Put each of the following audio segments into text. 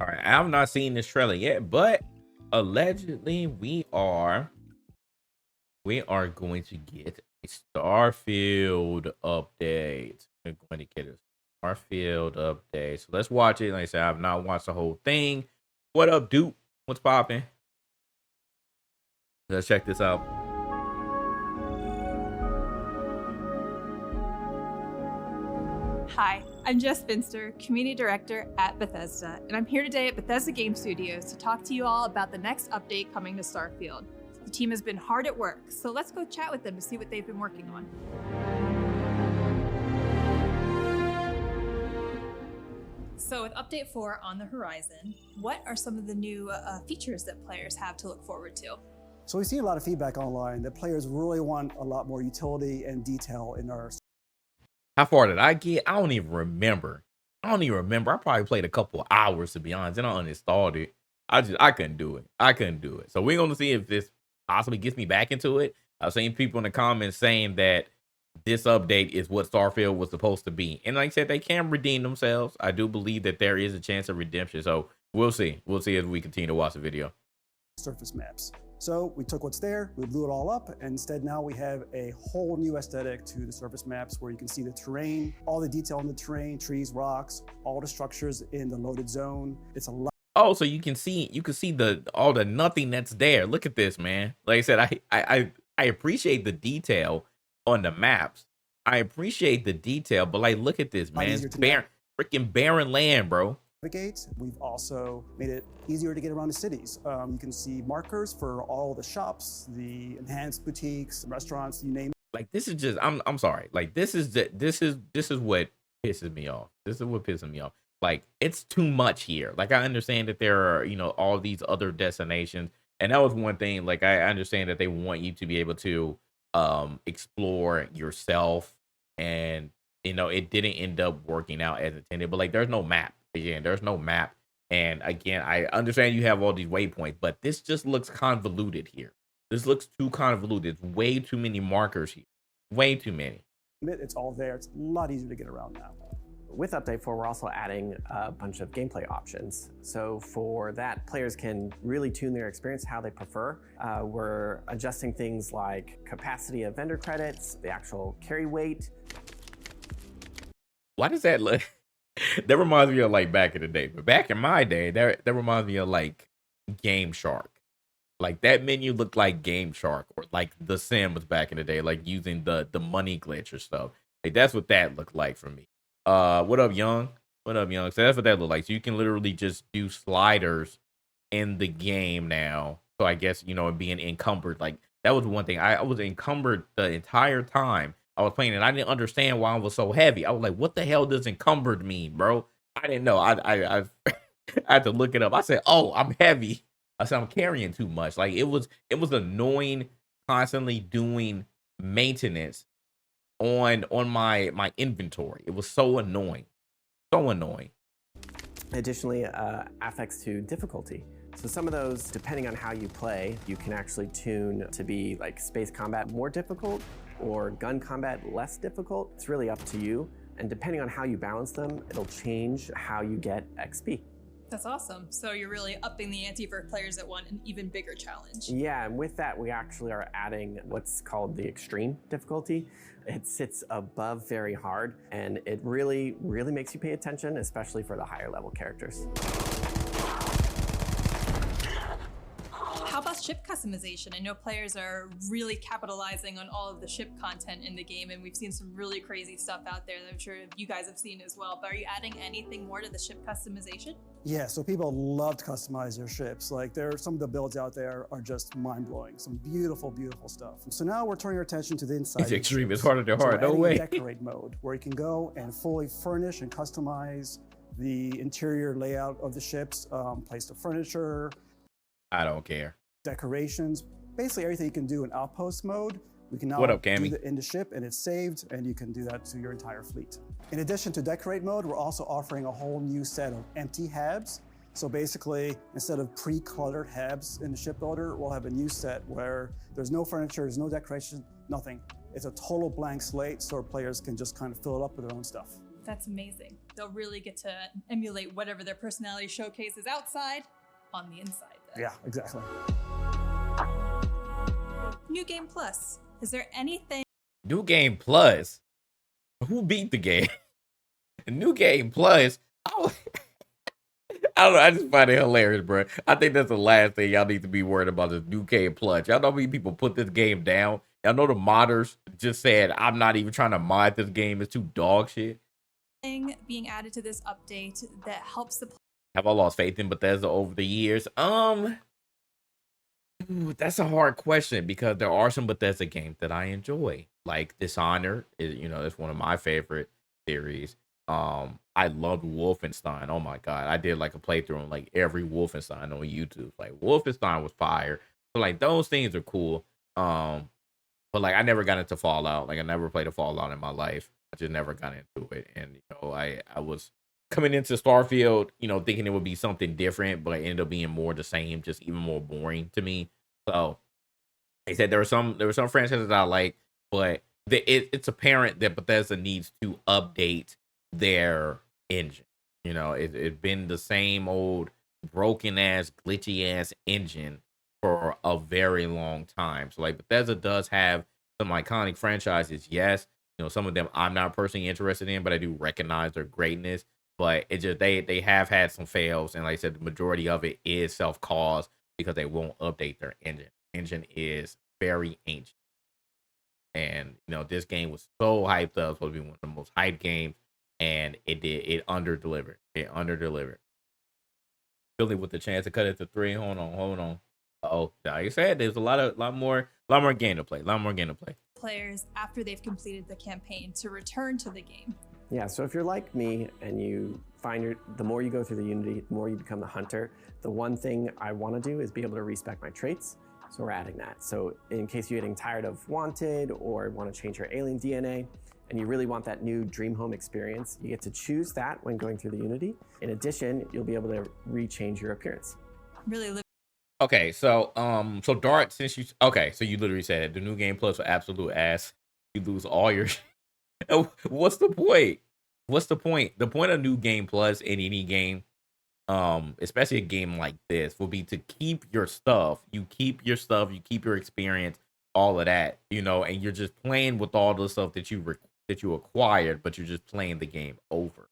All right, I have not seen this trailer yet, but allegedly we are going to get a Starfield update. We're going to get a Starfield update. So let's watch it. Like I said, I've not watched the whole thing. What up, dude? What's popping? Let's check this out. Hi, I'm Jess Finster, Community Director at Bethesda, and I'm here today at Bethesda Game Studios to talk to you all about the next update coming to Starfield. The team has been hard at work, so let's go chat with them to see what they've been working on. So with Update 4 on the horizon, what are some of the new features that players have to look forward to? So we've seen a lot of feedback online that players really want a lot more utility and detail in our. How far did I get? I don't even remember. I probably played a couple hours, to be honest, and I uninstalled it. I couldn't do it. So we're gonna see if this possibly gets me back into it. I've seen people in the comments saying that this update is what Starfield was supposed to be, and like I said, they can redeem themselves. I do believe that there is a chance of redemption. So we'll see. We'll see as we continue to watch the video. Surface maps. So we took what's there, we blew it all up, and instead now we have a whole new aesthetic to the surface maps where you can see the terrain, all the detail in the terrain, trees, rocks, all the structures in the loaded zone. It's a lot. Oh, so you can see all the nothing that's there. Look at this, man. Like I said, I appreciate the detail on the maps. I appreciate the detail, but like, look at this, man. It's freaking barren land, bro. We've also made it easier to get around the cities. You can see markers for all the shops, the enhanced boutiques, restaurants, you name it. Like, this is just, I'm sorry. Like, this is what pisses me off. This is what pisses me off. Like, it's too much here. Like, I understand that there are, all these other destinations. And that was one thing. Like, I understand that they want you to be able to explore yourself. And, it didn't end up working out as intended. But like, there's no map. Again, there's no map. And again, I understand you have all these waypoints, but this just looks convoluted here. This looks too convoluted. It's way too many markers here. Way too many. It's all there. It's a lot easier to get around now. With Update 4, we're also adding a bunch of gameplay options. So for that, players can really tune their experience how they prefer. We're adjusting things like capacity of vendor credits, the actual carry weight. Why does that look? That reminds me of like back in the day. But back in my day, that reminds me of like Game Shark. Like, that menu looked like Game Shark or like The Sims back in the day, like using the money glitch or stuff. Like, that's what that looked like for me. What up, Young? What up, Young? So that's what that looked like. So you can literally just do sliders in the game now. So I guess, being encumbered, like, that was one thing. I was encumbered the entire time I was playing, and I didn't understand why I was so heavy. I was like, what the hell does encumbered mean, bro? I didn't know. I had to look it up. I said, oh, I'm heavy. I said, I'm carrying too much. Like, it was annoying constantly doing maintenance on my inventory. It was so annoying. So annoying. Additionally, affects to difficulty. So some of those, depending on how you play, you can actually tune to be like space combat more difficult or gun combat less difficult. It's really up to you. And depending on how you balance them, it'll change how you get XP. That's awesome. So you're really upping the ante for players that want an even bigger challenge. Yeah, and with that, we actually are adding what's called the extreme difficulty. It sits above very hard, and it really, really makes you pay attention, especially for the higher level characters. How about ship customization? I know players are really capitalizing on all of the ship content in the game, and we've seen some really crazy stuff out there that I'm sure you guys have seen as well. But are you adding anything more to the ship customization? Yeah, so people love to customize their ships. Like, some of the builds out there are just mind-blowing. Some beautiful, beautiful stuff. So now we're turning our attention to the inside. It's extreme. It's harder to hard. So no way. Decorate mode, where you can go and fully furnish and customize the interior layout of the ships, place the furniture. I don't care. Decorations, basically everything you can do in outpost mode. We can now What up, do Cammy? that in the ship, and it's saved, and you can do that to your entire fleet. In addition to decorate mode, we're also offering a whole new set of empty habs. So basically, instead of pre-cluttered habs in the ship builder, we'll have a new set where there's no furniture, there's no decoration, nothing. It's a total blank slate, so our players can just kind of fill it up with their own stuff. That's amazing. they'll really get to emulate whatever their personality showcase is outside on the inside. Then. Yeah, exactly. New Game Plus. Is there anything? New Game Plus. Who beat the game? New Game Plus. I don't know. I just find it hilarious, bro. I think that's the last thing y'all need to be worried about is New Game Plus. Y'all know how many people put this game down? Y'all know the modders just said, I'm not even trying to mod this game. It's too dog shit. Being added to this update that helps the Have I lost faith in Bethesda over the years? That's a hard question because there are some Bethesda games that I enjoy. Like Dishonored is, it's one of my favorite series. I loved Wolfenstein. Oh my god, I did like a playthrough on like every Wolfenstein on YouTube. Like Wolfenstein was fire. So like those things are cool. But like I never got into Fallout. Like I never played a Fallout in my life. I just never got into it. And I was coming into Starfield, thinking it would be something different, but it ended up being more the same, just even more boring to me. So they said there were some franchises that I like, but it's apparent that Bethesda needs to update their engine. It's been the same old broken ass, glitchy ass engine for a very long time. So like Bethesda does have some iconic franchises, yes. Some of them I'm not personally interested in, but I do recognize their greatness. But it just they have had some fails, and like I said, the majority of it is self-caused because they won't update their engine. Engine is very ancient. And this game was so hyped up, supposed to be one of the most hyped games, and it under-delivered. It under-delivered. Philly with the chance to cut it to 3. Hold on. Oh, like I said, there's a lot more game to play. Players after they've completed the campaign to return to the game. Yeah, so if you're like me and you find the more you go through the Unity, the more you become the hunter, the one thing I want to do is be able to respec my traits. So we're adding that. So in case you're getting tired of Wanted or want to change your alien DNA, and you really want that new dream home experience, you get to choose that when going through the Unity. In addition, you'll be able to rechange your appearance. Really live. Okay, so Dart, so you literally said the New Game Plus for absolute ass. You lose all your what's the point? The point of New Game Plus in any game, especially a game like this, will be to keep your stuff. You keep your stuff, you keep your experience, all of that, and you're just playing with all the stuff that you acquired, but you're just playing the game over,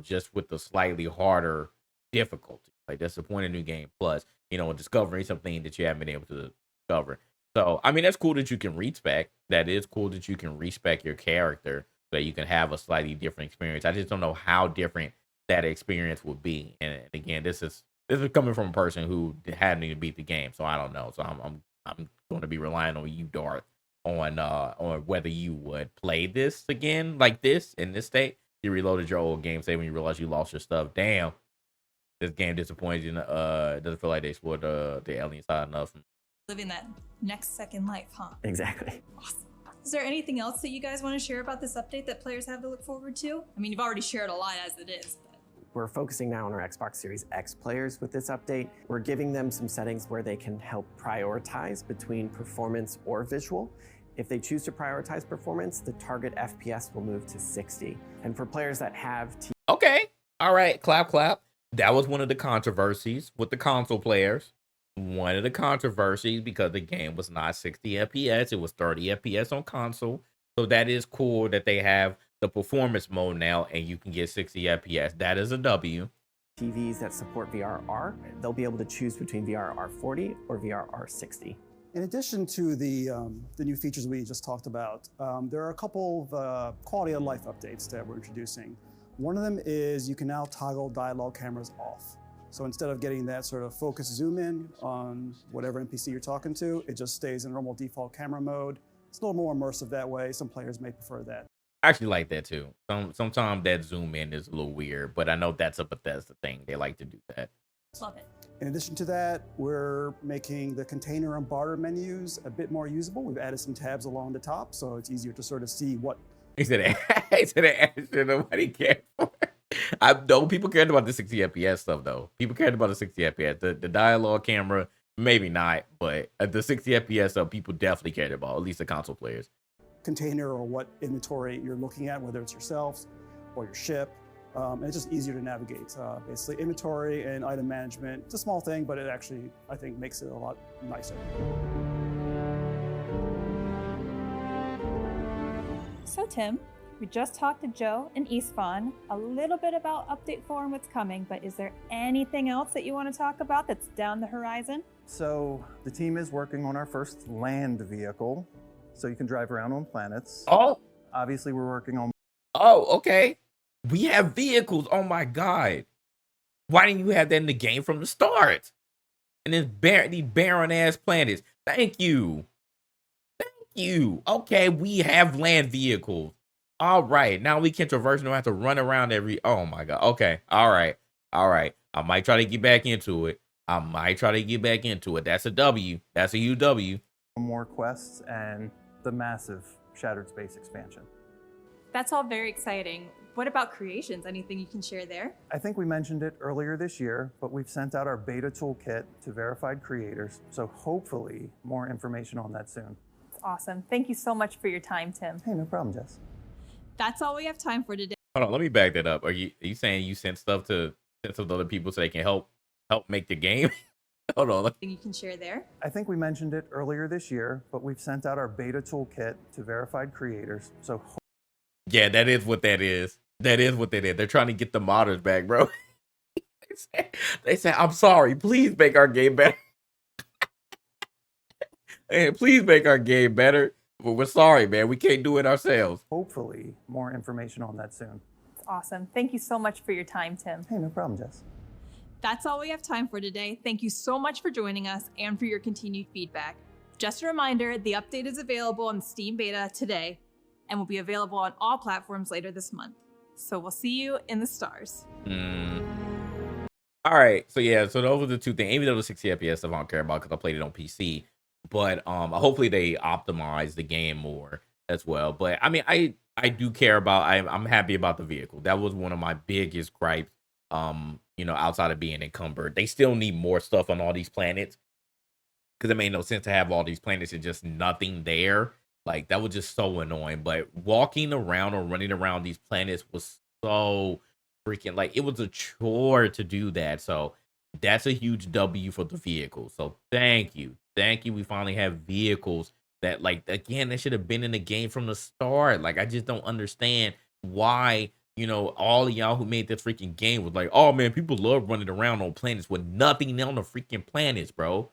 just with the slightly harder difficulty. Like that's the point of New Game Plus, discovering something that you haven't been able to discover. So, I mean, that's cool that you can respec. That is cool that you can respec your character so that you can have a slightly different experience. I just don't know how different that experience would be. And again, this is coming from a person who hadn't even beat the game, so I don't know. So I'm going to be relying on you, Darth, on whether you would play this again like this in this state. You reloaded your old game, say when you realize you lost your stuff. Damn. This game disappointed you. Doesn't feel like they explored the alien side enough. Living that next second life, huh? Exactly. Awesome. Is there anything else that you guys want to share about this update that players have to look forward to? I mean, you've already shared a lot as it is. But... We're focusing now on our Xbox Series X players with this update. We're giving them some settings where they can help prioritize between performance or visual. If they choose to prioritize performance, the target FPS will move to 60. And for players that have... Okay. All right. Clap. That was one of the controversies with the console players. One of the controversies because the game was not 60 FPS. It was 30 FPS on console. So that is cool that they have the performance mode now and you can get 60 FPS. That is a W. TVs that support VRR, they'll be able to choose between VRR 40 or VRR 60. In addition to the new features we just talked about, there are a couple of quality of life updates that we're introducing. One of them is you can now toggle dialogue cameras off. So instead of getting that sort of focus zoom in on whatever NPC you're talking to, it just stays in normal default camera mode. It's a little more immersive that way. Some players may prefer that. I actually like that too. Sometimes that zoom in is a little weird, but I know that's a Bethesda thing. They like to do that. Love it. In addition to that, we're making the container and barter menus a bit more usable. We've added some tabs along the top, so it's easier to sort of see what... He said answer nobody cared for. I know people cared about the 60 FPS stuff though. People cared about the 60 FPS. The dialogue camera, maybe not, but the 60 FPS stuff people definitely cared about, at least the console players. Container or what inventory you're looking at, whether it's yourself or your ship, And it's just easier to navigate. Basically, inventory and item management, it's a small thing, but it actually, I think, makes it a lot nicer. So Tim, we just talked to Joe and Isfan a little bit about Update 4 and what's coming, but is there anything else that you want to talk about that's down the horizon? So the team is working on our first land vehicle, so you can drive around on planets. Oh, Obviously, we're working on. oh, okay. We have vehicles. Oh my god. Why didn't you have that in the game from the start? And then these barren ass planets. Thank you. Thank you. Okay, we have land vehicles. All right. Now we can traverse and don't have to run around every. Oh my god. Okay. All right. All right. I might try to get back into it. That's a W. That's a UW. More quests and the massive Shattered Space expansion. That's all very exciting. What about creations? Anything you can share there? I think we mentioned it earlier this year, but we've sent out our beta toolkit to verified creators, so hopefully more information on that soon. It's awesome. Thank you so much for your time, Tim. Hey, no problem, Jess. That's all we have time for today. Hold on, let me back that up. Are you saying you sent stuff to other people so they can help make the game? Hold on. Anything you can share there? I think we mentioned it earlier this year, but we've sent out our beta toolkit to verified creators, so Yeah, that is what that is. That is what they is. They're trying to get the modders back, bro. they say, I'm sorry, please make our game better. Hey, please make our game better. But we're sorry, man. We can't do it ourselves. hopefully more information on that soon. It's awesome. Thank you so much for your time, Tim. Hey, no problem, Jess. That's all we have time for today. Thank you so much for joining us and for your continued feedback. Just a reminder, the update is available on Steam Beta today and will be available on all platforms later this month. So we'll see you in the stars. All right. So yeah, so those are the two things. Even though the 60 FPS stuff I don't care about because I played it on PC. But hopefully they optimize the game more as well. But I mean, I do care about I'm happy about the vehicle. That was one of my biggest gripes. Outside of being encumbered. They still need more stuff on all these planets. Because it made no sense to have all these planets and just nothing there. Like, that was just so annoying. But walking around or running around these planets was so freaking, like, it was a chore to do that. So that's a huge W for the vehicle. So thank you. Thank you. We finally have vehicles that, like, again, they should have been in the game from the start. Like, I just don't understand why, all of y'all who made this freaking game was like, oh man, people love running around on planets with nothing on the freaking planets, bro.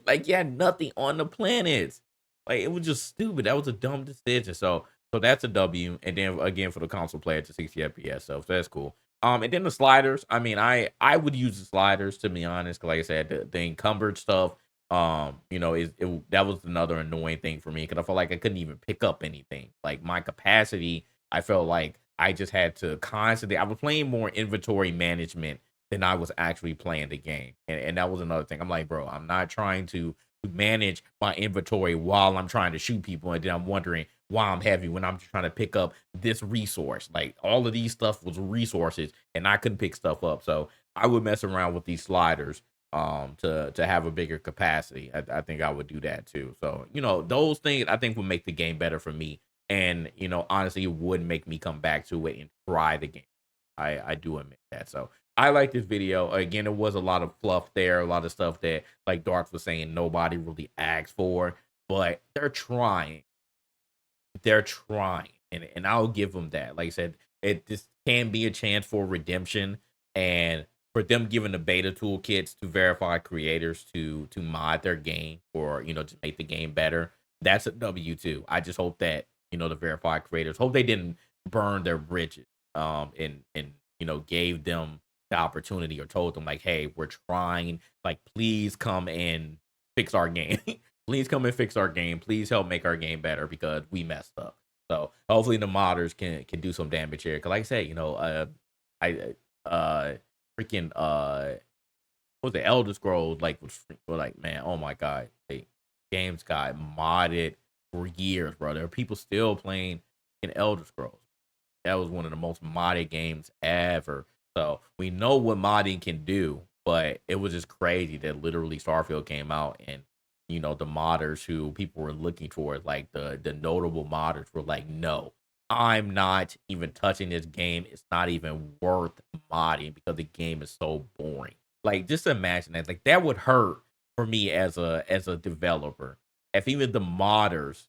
Like, yeah, nothing on the planets. Like, it was just stupid. That was a dumb decision. So that's a W. And then again for the console player to 60 FPS. So that's cool. And then the sliders. I mean, I would use the sliders to be honest. Cause like I said, the encumbered stuff. That was another annoying thing for me because I felt like I couldn't even pick up anything. Like my capacity, I felt like I just had to constantly. I was playing more inventory management than I was actually playing the game, and that was another thing. I'm like, bro, I'm not trying to manage my inventory while I'm trying to shoot people, and then I'm wondering why I'm heavy when I'm trying to pick up this resource. Like all of these stuff was resources, and I couldn't pick stuff up. So I would mess around with these sliders to have a bigger capacity. I think I would do that too. So those things I think would make the game better for me, and honestly, it would make me come back to it and try the game. I do admit that. So I like this video. Again, it was a lot of fluff there, a lot of stuff that, like Darks was saying, nobody really asked for, but they're trying. They're trying, and I'll give them that. Like I said, this can be a chance for redemption, and for them giving the beta toolkits to verify creators to mod their game or to make the game better. That's a W too. I just hope that the verified creators hope they didn't burn their bridges and gave them the opportunity or told them like, hey, we're trying, like, please come and fix our game. Please come and fix our game. Please help make our game better because we messed up. So hopefully the modders can do some damage here. Cause like I said, freaking what was the Elder Scrolls like man, oh my god, games got modded for years, bro. There are people still playing in Elder Scrolls. That was one of the most modded games ever. So we know what modding can do, but it was just crazy that literally Starfield came out and the modders who people were looking for, like the notable modders were like, no, I'm not even touching this game. It's not even worth modding because the game is so boring. Like, just imagine that. Like, that would hurt for me as a developer. If even the modders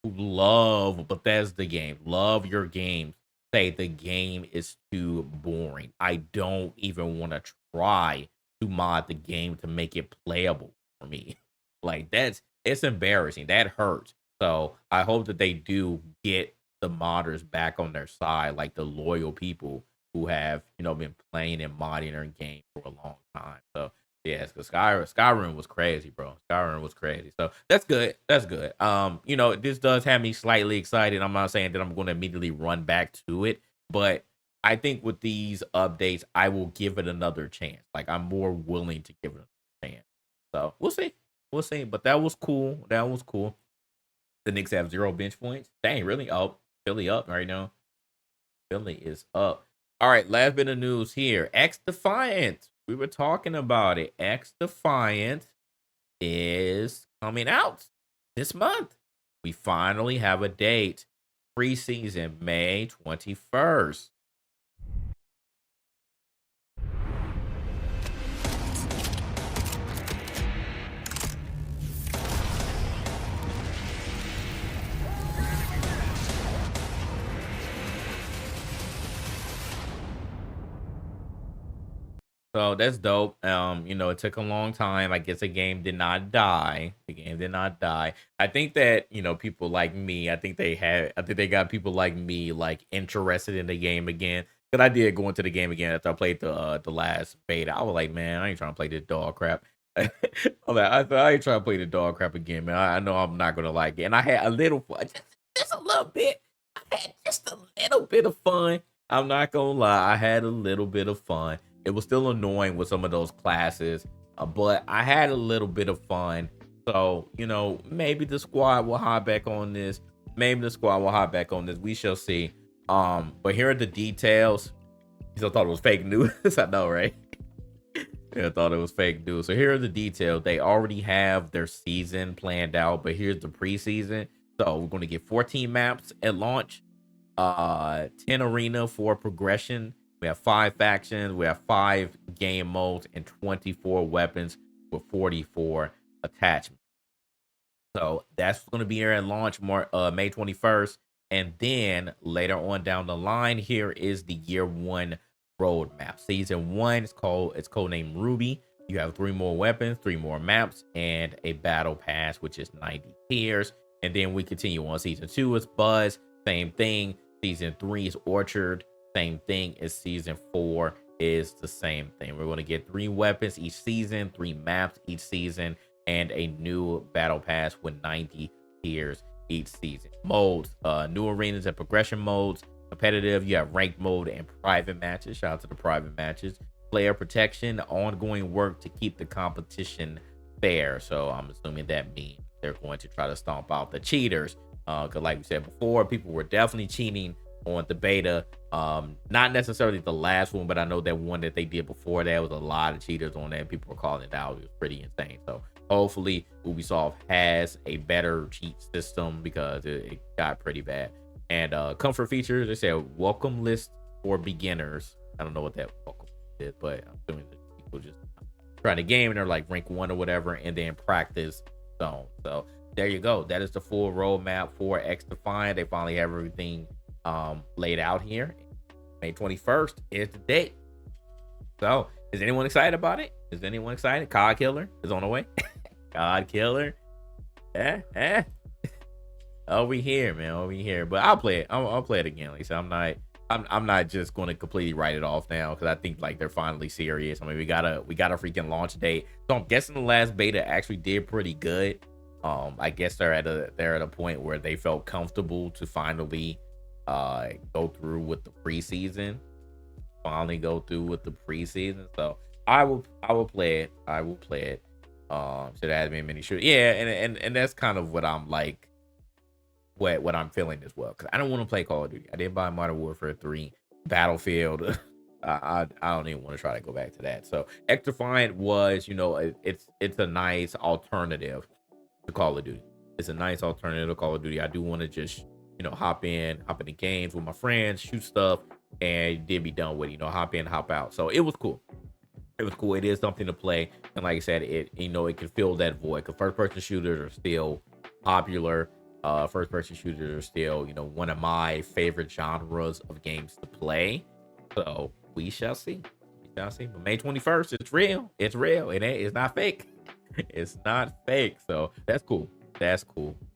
who love Bethesda game, love your games, say the game is too boring. I don't even want to try to mod the game to make it playable for me. Like, it's embarrassing. That hurts. So I hope that they do get the modders back on their side, like the loyal people who have, been playing and modding their game for a long time. So yeah, because Skyrim was crazy, bro. Skyrim was crazy. So that's good. That's good. This does have me slightly excited. I'm not saying that I'm going to immediately run back to it, but I think with these updates, I will give it another chance. Like, I'm more willing to give it a chance. So we'll see. We'll see. But that was cool. That was cool. The Knicks have 0 bench points. Dang, really? Oh, Philly up right now. Philly is up. All right, last bit of news here. X Defiant. We were talking about it. X Defiant is coming out this month. We finally have a date. Preseason, May 21st. So that's dope. It took a long time. I guess the game did not die. The game did not die. I think that, people like me, I think they got people like me like interested in the game again. But I did go into the game again after I played the last beta. I was like, man, I ain't trying to play this dog crap. I'm like, I ain't trying to play the dog crap again, man. I know I'm not gonna like it. And I had a little fun, just a little bit. I had just a little bit of fun. I'm not gonna lie, I had a little bit of fun. It was still annoying with some of those classes, but I had a little bit of fun. So, maybe the squad will hop back on this. Maybe the squad will hop back on this. We shall see. But here are the details. You still thought it was fake news? I know, right? Yeah, I thought it was fake news. So here are the details. They already have their season planned out, but here's the preseason. So we're going to get 14 maps at launch, 10 arena for progression. We have 5 factions, we have 5 game modes, and 24 weapons with 44 attachments. So that's going to be here at launch May 21st. And then later on down the line, here is the year 1 roadmap. Season 1 is codenamed Ruby. You have 3 more weapons, 3 more maps, and a battle pass, which is 90 tiers. And then we continue on. Season 2 is Buzz, same thing. Season 3 is Orchard, same thing as season 4 is the same thing. We're going to get 3 weapons each season, 3 maps each season, and a new battle pass with 90 tiers each season. Modes, new arenas and progression modes. Competitive, you have ranked mode and private matches. Shout out to the private matches. Player protection, ongoing work to keep the competition fair. So I'm assuming that means they're going to try to stomp out the cheaters. Because like we said before, people were definitely cheating on the beta. Not necessarily the last one, but I know that one that they did before that was a lot of cheaters on that. People were calling it out. It was pretty insane. So hopefully Ubisoft has a better cheat system because it got pretty bad. And comfort features, they said welcome list for beginners. I don't know what that welcome is, but I'm assuming that people just trying the game and they're like rank 1 or whatever, and then practice zone. So there you go. That is the full roadmap for X Defiant. They finally have everything laid out here. May 21st is the date. So is anyone excited about it? Is anyone excited? COD Killer is on the way. COD Killer. Over here, man. Over here. But I'll play it. I'll play it again. Like I said, I'm not just going to completely write it off now because I think like they're finally serious. I mean, we got a freaking launch date. So I'm guessing the last beta actually did pretty good. I guess they're at a point where they felt comfortable to finally go through with the preseason. So I will play it. Should have been many sure. Yeah, and that's kind of what I'm like. What I'm feeling as well, because I don't want to play Call of Duty. I didn't buy Modern Warfare 3, Battlefield. I don't even want to try to go back to that. So X Defiant was, it's a nice alternative to Call of Duty. It's a nice alternative to Call of Duty. I do want to just hop in the games with my friends, shoot stuff, and then be done with it. Hop in, hop out. So it was cool. It was cool. It is something to play, and like I said, it can fill that void. Because first person shooters are still popular. First person shooters are still one of my favorite genres of games to play. So we shall see. We shall see. But May 21st, it's real. It's real. It's not fake. It's not fake. So that's cool. That's cool.